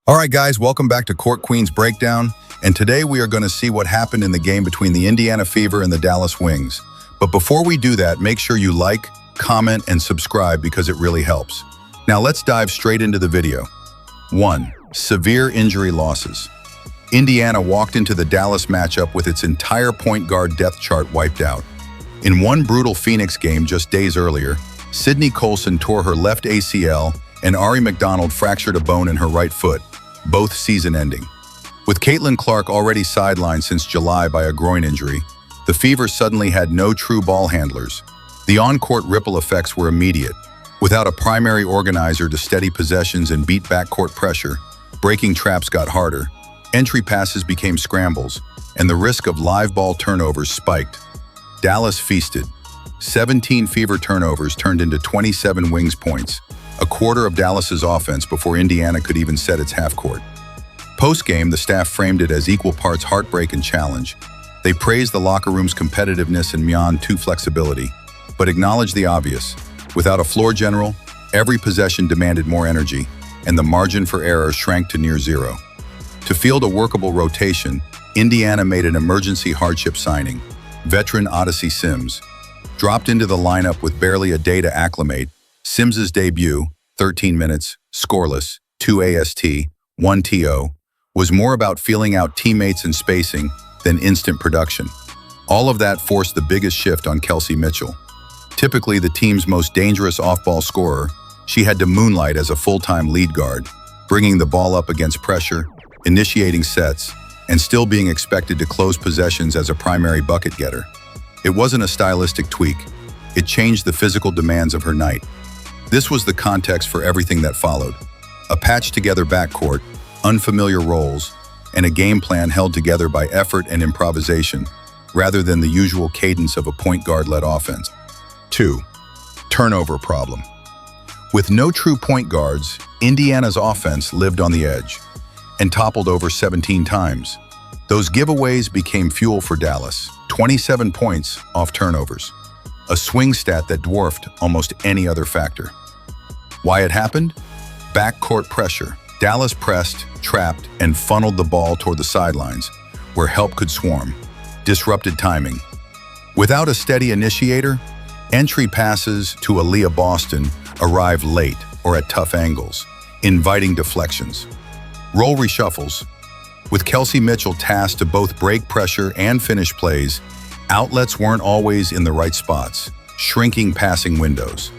All right, guys, welcome back to Court Queen's Breakdown. And today we are going to see what happened in the game between the Indiana Fever and the Dallas Wings. But before we do that, make sure you like, comment, and subscribe because it really helps. Now let's dive straight into the video. 1. Severe injury losses. Indiana walked into the Dallas matchup with its entire point guard depth chart wiped out. In one brutal Phoenix game just days earlier, Sydney Colson tore her left ACL and Ari McDonald fractured a bone in her right foot, both season-ending. With Caitlin Clark already sidelined since July by a groin injury, the Fever suddenly had no true ball handlers. The on-court ripple effects were immediate. Without a primary organizer to steady possessions and beat backcourt pressure, breaking traps got harder, entry passes became scrambles, and the risk of live ball turnovers spiked. Dallas feasted. 17 Fever turnovers turned into 27 Wings points, a quarter of Dallas's offense before Indiana could even set its half-court. Post-game, the staff framed it as equal parts heartbreak and challenge. They praised the locker room's competitiveness and Myeon 2 flexibility, but acknowledged the obvious. Without a floor general, every possession demanded more energy, and the margin for error shrank to near zero. To field a workable rotation, Indiana made an emergency hardship signing. Veteran Odyssey Sims dropped into the lineup with barely a day to acclimate. Sims's debut, 13 minutes, scoreless, 2 AST, 1 TO, was more about feeling out teammates and spacing than instant production. All of that forced the biggest shift on Kelsey Mitchell. Typically the team's most dangerous off-ball scorer, she had to moonlight as a full-time lead guard, bringing the ball up against pressure, initiating sets, and still being expected to close possessions as a primary bucket getter. It wasn't a stylistic tweak. It changed the physical demands of her night. This was the context for everything that followed. A patched-together backcourt, unfamiliar roles, and a game plan held together by effort and improvisation, rather than the usual cadence of a point guard-led offense. 2. Turnover problem. With no true point guards, Indiana's offense lived on the edge and toppled over 17 times. Those giveaways became fuel for Dallas, 27 points off turnovers, a swing stat that dwarfed almost any other factor. Why it happened? Backcourt pressure. Dallas pressed, trapped, and funneled the ball toward the sidelines, where help could swarm. Disrupted timing. Without a steady initiator, entry passes to Aliyah Boston arrived late or at tough angles, inviting deflections. Role reshuffles. With Kelsey Mitchell tasked to both break pressure and finish plays, outlets weren't always in the right spots, shrinking passing windows.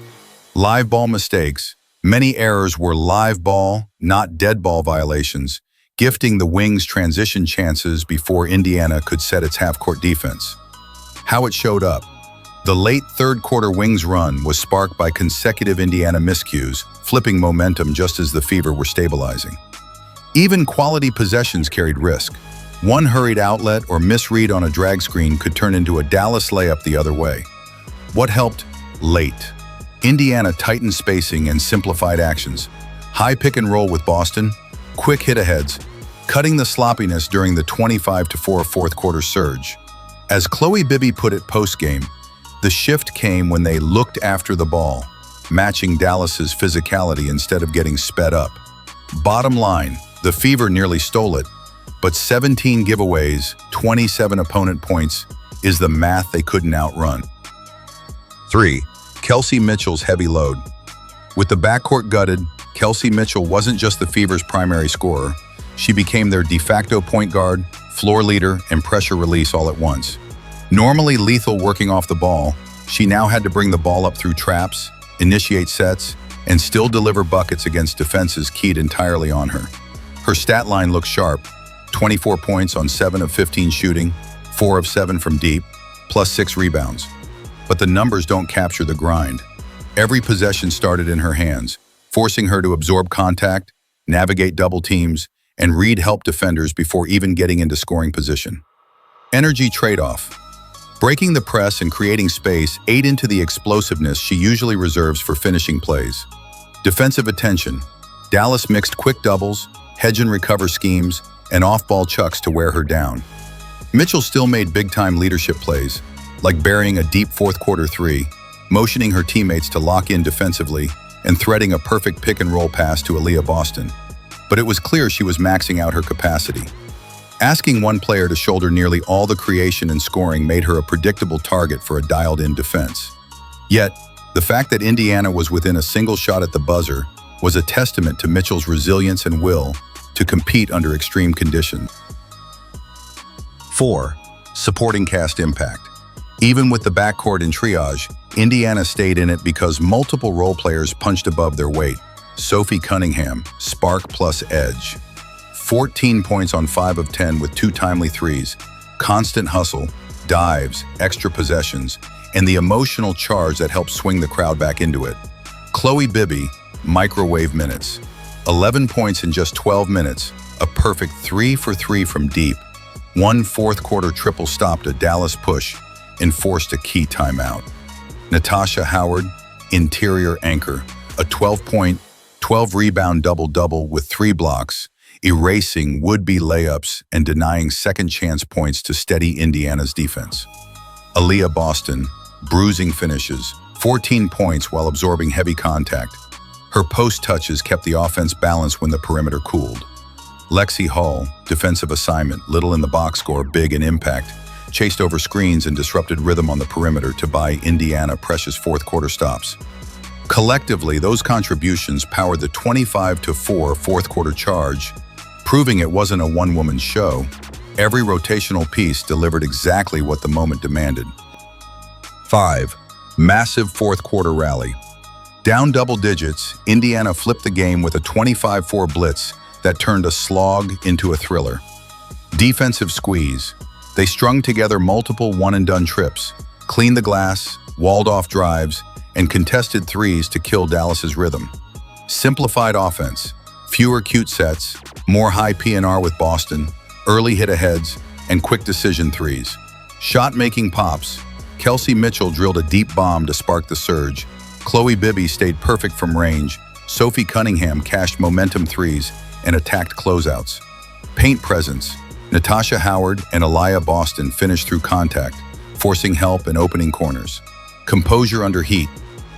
Live ball mistakes. Many errors were live ball, not dead ball violations, gifting the Wings transition chances before Indiana could set its half-court defense. How it showed up. The late third-quarter Wings run was sparked by consecutive Indiana miscues, flipping momentum just as the Fever were stabilizing. Even quality possessions carried risk. One hurried outlet or misread on a drag screen could turn into a Dallas layup the other way. What helped? Late. Indiana tightened spacing and simplified actions. High pick and roll with Boston, quick hit-aheads, cutting the sloppiness during the 25-4 fourth-quarter surge. As Chloe Bibby put it post-game, the shift came when they looked after the ball, matching Dallas's physicality instead of getting sped up. Bottom line, the Fever nearly stole it, but 17 giveaways, 27 opponent points is the math they couldn't outrun. 3. Kelsey Mitchell's heavy load. With the backcourt gutted, Kelsey Mitchell wasn't just the Fever's primary scorer. She became their de facto point guard, floor leader, and pressure release all at once. Normally lethal working off the ball, she now had to bring the ball up through traps, initiate sets, and still deliver buckets against defenses keyed entirely on her. Her stat line looked sharp: 24 points on 7 of 15 shooting, 4 of 7 from deep, plus 6 rebounds. But the numbers don't capture the grind. Every possession started in her hands, forcing her to absorb contact, navigate double teams, and read help defenders before even getting into scoring position. Energy trade-off. Breaking the press and creating space ate into the explosiveness she usually reserves for finishing plays. Defensive attention. Dallas mixed quick doubles, hedge and recover schemes, and off-ball chucks to wear her down. Mitchell still made big-time leadership plays, like burying a deep fourth-quarter three, motioning her teammates to lock in defensively, and threading a perfect pick-and-roll pass to Aliyah Boston. but it was clear she was maxing out her capacity. Asking one player to shoulder nearly all the creation and scoring made her a predictable target for a dialed-in defense. Yet, the fact that Indiana was within a single shot at the buzzer was a testament to Mitchell's resilience and will to compete under extreme conditions. 4. Supporting cast impact. Even with the backcourt in triage, Indiana stayed in it because multiple role players punched above their weight. Sophie Cunningham, spark plus edge. 14 points on 5 of 10 with 2 timely threes, constant hustle, dives, extra possessions, and the emotional charge that helped swing the crowd back into it. Chloe Bibby, microwave minutes. 11 points in just 12 minutes, a perfect 3 for 3 from deep. One fourth-quarter triple stopped a Dallas push and forced a key timeout. Natasha Howard, interior anchor, a 12-point, 12-rebound double-double with 3 blocks, erasing would-be layups and denying second-chance points to steady Indiana's defense. Aliyah Boston, bruising finishes, 14 points while absorbing heavy contact. Her post touches kept the offense balanced when the perimeter cooled. Lexi Hall, defensive assignment, little in the box score, big in impact, chased over screens and disrupted rhythm on the perimeter to buy Indiana precious fourth-quarter stops. Collectively, those contributions powered the 25-4 fourth-quarter charge, proving it wasn't a one-woman show. Every rotational piece delivered exactly what the moment demanded. 5. Massive fourth-quarter rally. Down double digits, Indiana flipped the game with a 25-4 blitz that turned a slog into a thriller. Defensive squeeze. They strung together multiple one-and-done trips, cleaned the glass, walled off drives, and contested threes to kill Dallas's rhythm. Simplified offense. Fewer cute sets, more high P&R with Boston, early hit-aheads, and quick decision threes. Shot-making pops. Kelsey Mitchell drilled a deep bomb to spark the surge. Chloe Bibby stayed perfect from range. Sophie Cunningham cashed momentum threes and attacked closeouts. Paint presence. Natasha Howard and Aliyah Boston finished through contact, forcing help and opening corners. Composure under heat.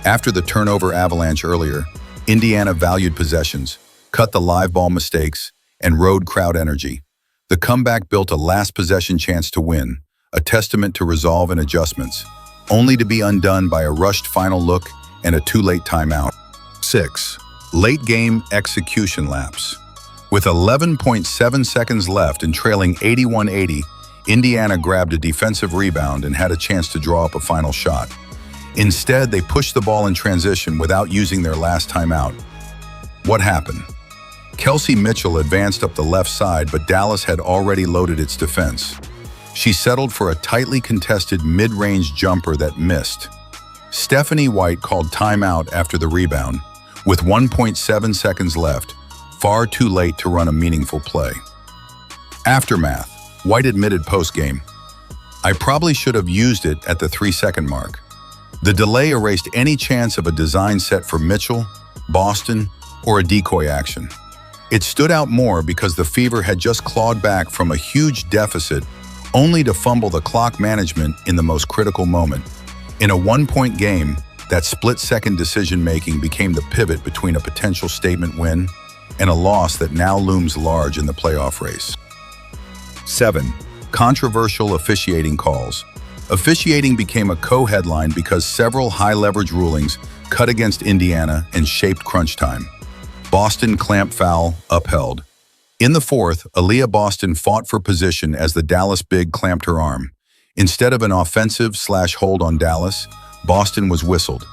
After the turnover avalanche earlier, Indiana valued possessions, cut the live ball mistakes, and rode crowd energy. The comeback built a last possession chance to win, a testament to resolve and adjustments, only to be undone by a rushed final look and a too-late timeout. 6. Late game execution lapse. With 11.7 seconds left and trailing 81-80, Indiana grabbed a defensive rebound and had a chance to draw up a final shot. Instead, they pushed the ball in transition without using their last timeout. What happened? Kelsey Mitchell advanced up the left side, but Dallas had already loaded its defense. She settled for a tightly contested mid-range jumper that missed. Stephanie White called timeout after the rebound, with 1.7 seconds left, far too late to run a meaningful play. Aftermath. White admitted post-game, "I probably should have used it at the 3-second mark." The delay erased any chance of a design set for Mitchell, Boston, or a decoy action. It stood out more because the Fever had just clawed back from a huge deficit only to fumble the clock management in the most critical moment. In a one-point game, that split-second decision-making became the pivot between a potential statement win and a loss that now looms large in the playoff race. 7. Controversial officiating calls. Officiating became a co-headline because several high-leverage rulings cut against Indiana and shaped crunch time. Boston clamp foul upheld. In the fourth, Aliyah Boston fought for position as the Dallas big clamped her arm. Instead of an offensive/hold on Dallas, Boston was whistled.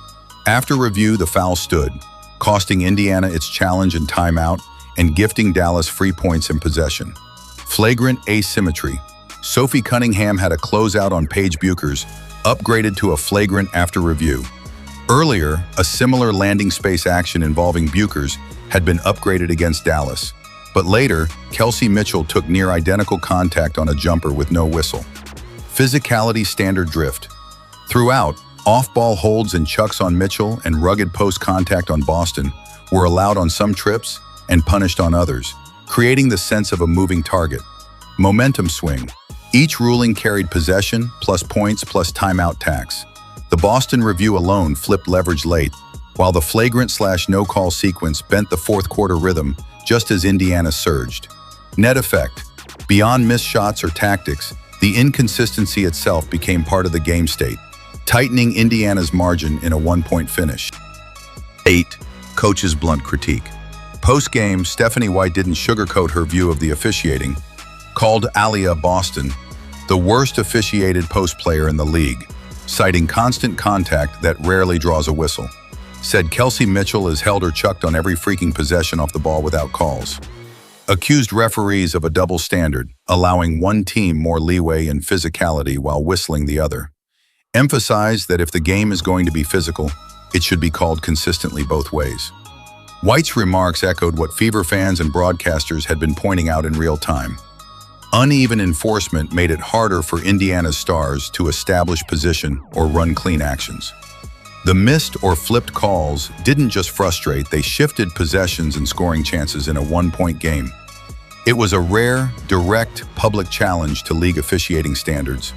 After review, the foul stood, costing Indiana its challenge and timeout and gifting Dallas free points and possession. Flagrant asymmetry. Sophie Cunningham had a closeout on Paige Buchers, upgraded to a flagrant after review. Earlier, a similar landing space action involving Buchers had been upgraded against Dallas. But later, Kelsey Mitchell took near-identical contact on a jumper with no whistle. Physicality standard drift. Throughout, off-ball holds and chucks on Mitchell and rugged post contact on Boston were allowed on some trips and punished on others, creating the sense of a moving target. Momentum swing. Each ruling carried possession, plus points, plus timeout tax. The Boston review alone flipped leverage late, while the flagrant/no-call sequence bent the fourth-quarter rhythm just as Indiana surged. Net effect: beyond missed shots or tactics, the inconsistency itself became part of the game state, tightening Indiana's margin in a one-point finish. 8. Coach's blunt critique. Post-game, Stephanie White didn't sugarcoat her view of the officiating, called Aliyah Boston the worst officiated post player in the league, citing constant contact that rarely draws a whistle. Said Kelsey Mitchell is held or chucked on every freaking possession off the ball without calls. Accused referees of a double standard, allowing one team more leeway in physicality while whistling the other. Emphasized that if the game is going to be physical, it should be called consistently both ways. White's remarks echoed what Fever fans and broadcasters had been pointing out in real time. Uneven enforcement made it harder for Indiana's stars to establish position or run clean actions. The missed or flipped calls didn't just frustrate, they shifted possessions and scoring chances in a one-point game. It was a rare, direct public challenge to league officiating standards,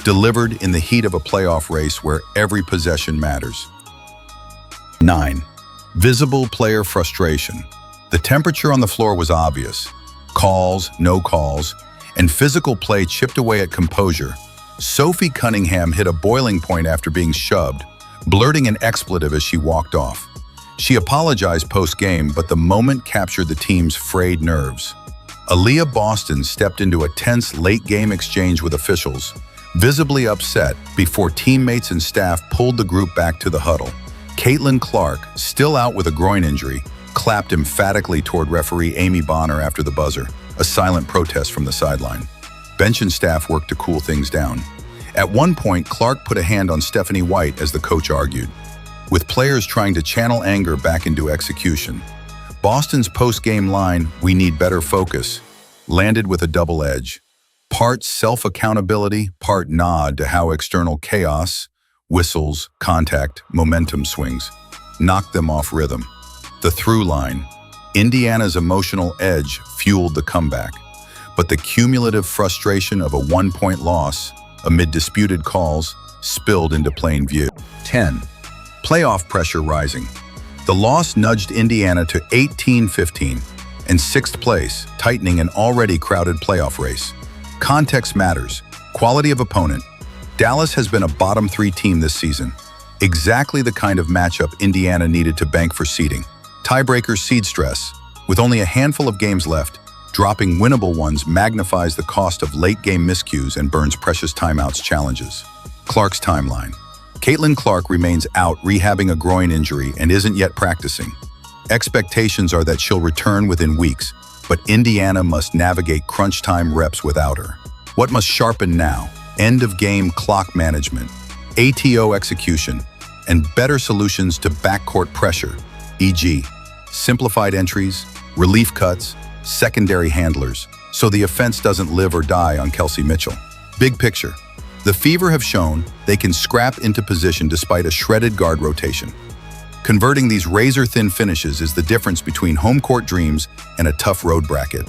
delivered in the heat of a playoff race where every possession matters. 9. Visible player frustration. The temperature on the floor was obvious. Calls, no calls, and physical play chipped away at composure. Sophie Cunningham hit a boiling point after being shoved, blurting an expletive as she walked off. She apologized post-game, but the moment captured the team's frayed nerves. Aliyah Boston stepped into a tense late-game exchange with officials, visibly upset before teammates and staff pulled the group back to the huddle. Caitlin Clark, still out with a groin injury, clapped emphatically toward referee Amy Bonner after the buzzer, a silent protest from the sideline. Bench and staff worked to cool things down. At one point, Clark put a hand on Stephanie White as the coach argued, with players trying to channel anger back into execution. Boston's post-game line, "We need better focus," landed with a double edge. Part self-accountability, part nod to how external chaos, whistles, contact, momentum swings knocked them off rhythm. The through line: Indiana's emotional edge fueled the comeback, but the cumulative frustration of a one-point loss amid disputed calls spilled into plain view. 10. Playoff pressure rising. The loss nudged Indiana to 18-15 and 6th place, tightening an already crowded playoff race. Context matters. Quality of opponent. Dallas has been a bottom 3 team this season. Exactly the kind of matchup Indiana needed to bank for seeding. Tiebreaker seed stress. With only a handful of games left, dropping winnable ones magnifies the cost of late-game miscues and burns precious timeouts challenges. Clark's timeline. Caitlin Clark remains out rehabbing a groin injury and isn't yet practicing. Expectations are that she'll return within weeks, but Indiana must navigate crunch time reps without her. What must sharpen now? End-of-game clock management, ATO execution, and better solutions to backcourt pressure, e.g., simplified entries, relief cuts, secondary handlers, so the offense doesn't live or die on Kelsey Mitchell. Big picture, the Fever have shown they can scrap into position despite a shredded guard rotation. Converting these razor-thin finishes is the difference between home court dreams and a tough road bracket.